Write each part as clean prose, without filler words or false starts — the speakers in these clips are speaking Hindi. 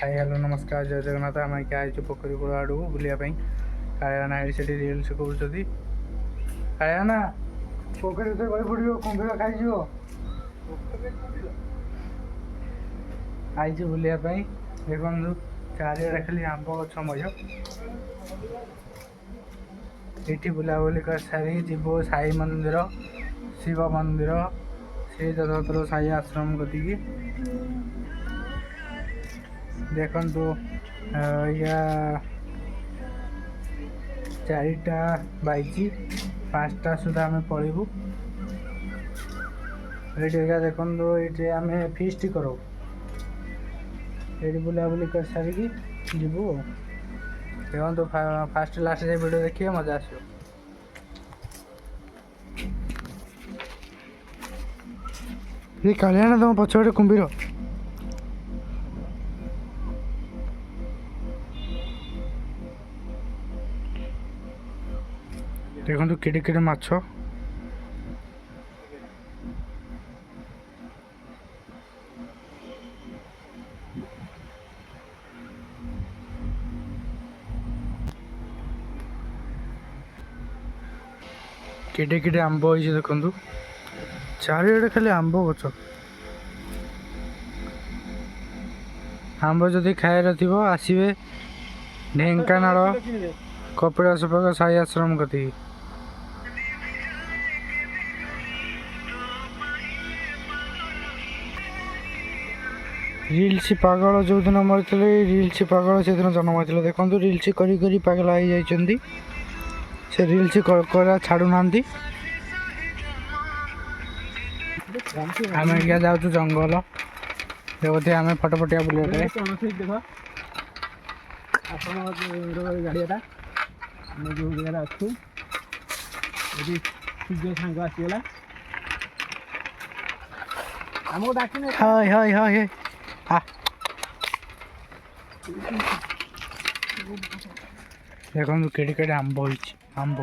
हाय हेलो नमस्कार जय जगन्नाथ आम क्या आई पोखरी कूल आड़ बुलापाई कालियाना से रिल्स कर कालियाना पोखरी तो गई पड़ो कुंभीर खाई आई बुलापाई देखु चारिड़े खाली आंब गछ मज ये बुलाबुली कर सारी जीव साई मंदिर शिव मंदिर श्री दत्तात्रेय साई आश्रम गति देखु या 4टा बाजी 5टा सुधा आम पलू ये देखो ये आम फिस्ट करो ये बुलाबुली कर सारिकी जीवु देखो फास्ट लास्ट जाए वीडियो देखिए मजा आसो। ये कालियाना तुम पछे कुंभीर देखो केड़े केड़े माछ केड़े केड़े आंब हो देखु चारिड़े खाली आंब गछ आंब जदि खाएर थी आसवे ढेंकानाल कपिलास साई आश्रम कति रिल्स पागल जो दिन मरते रिल्स पागल से दिन जन्म होता देखो रिल्स करी पागल हो जाती से रिल्स छाड़ू ना आम क्या जाऊँ जंगल देखते आम फटफटिया बुले गाड़िया जो जगह अच्छु सूर्य सांग आसगला आमको डाक हाय हाय हाय देखो केड़े केड़े आंब हो आंब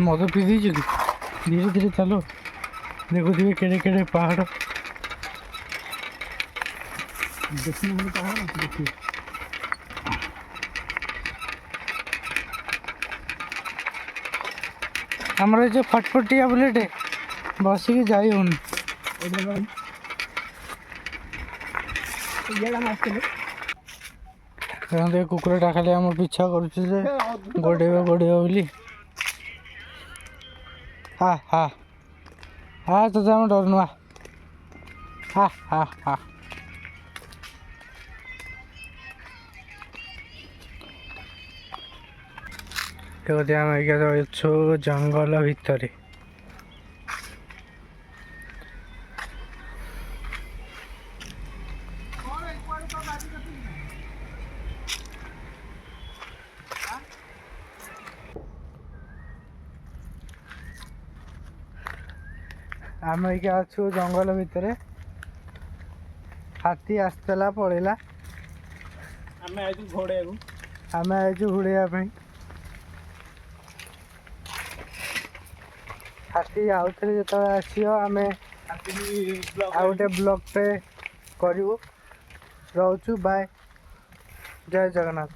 मद पी दी धीरे धीरे चलो देखुए केड़े केड़े पहाड़ देखिए पहाड़ देखिए हमारे जो फटफटिया बुलेट बसिक जाई होनी कुकुरटा खाली आम पिछा कर गोड़ेब बोली हाँ हाँ हाँ तो आम डरनु हाँ हाँ हाँ देखते आम अच्छु जंगल भितर आम क्या अच्छु जंगल भितर हाथी आसला पड़ेगा आम आईचु घोड़ाई हाथी आउ थे जो आम गोटे ब्लॉग पे करूँ रोचु बाय जय जगन्नाथ।